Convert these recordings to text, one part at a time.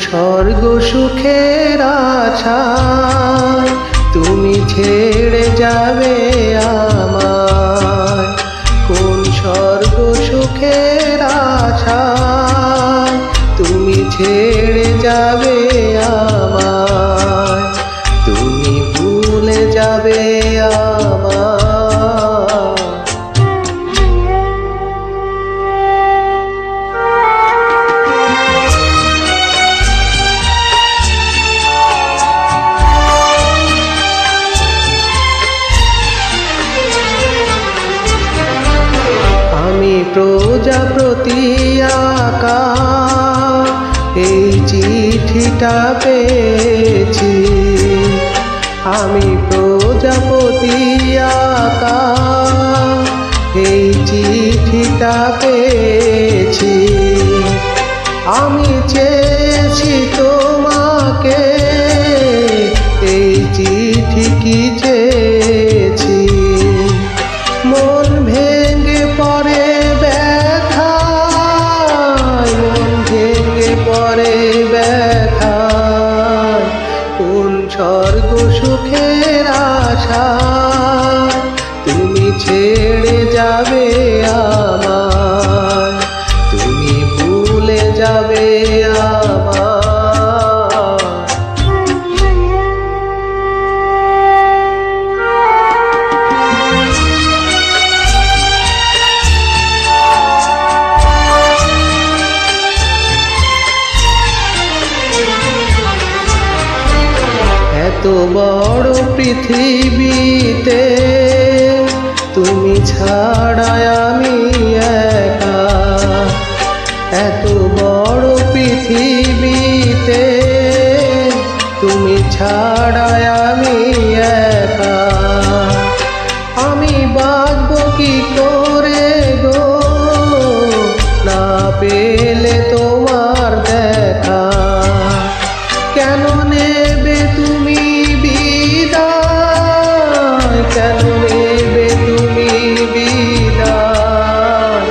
স্বর্গ সুখের আশায় তুমি ছেড়ে যাবে আমায়। কোন স্বর্গ সুখের আশায় তুমি ছেড়ে যাবে আমায়। তুমি ভুলে যাবে আমায়। আমি প্রজাপতি আঁকা এই চিঠিটা পেয়েছি। আমি প্রজাপতি আঁকা এই চিঠিটা পেয়েছি। আমি চেয়েছি তোমাকে এই চিঠি কি চেয়েছি। মন ভেঙে পড়ে ব্যথায়, মন ভেঙে পড়ে ব্যথায়। কোন স্বর্গ সুখের আশায় তুমি ছেড়ে যাবে আমায়। তুমি ভুলে যাবে আমায়। এত বড় পৃথিবীতে তুমি ছাড়া আমি একা। এত বড় পৃথিবীতে তুমি ছাড়া আমি একা। আমি বাঁচব কি করে গো না পেলে তোমার দেখা। কেন নেবে তুমি বিদায়, কেন নেবে তুমি বিদায়।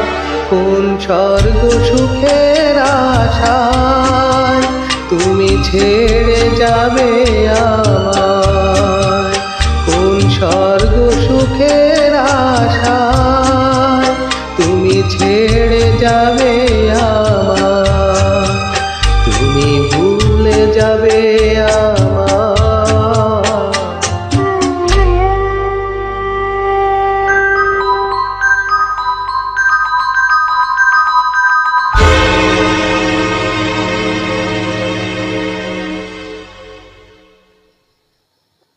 কোন স্বর্গ সুখের আশায় তুমি ছেড়ে যাবে আমায়। কোন স্বর্গ সুখের আশায় তুমি ছেড়ে যাবে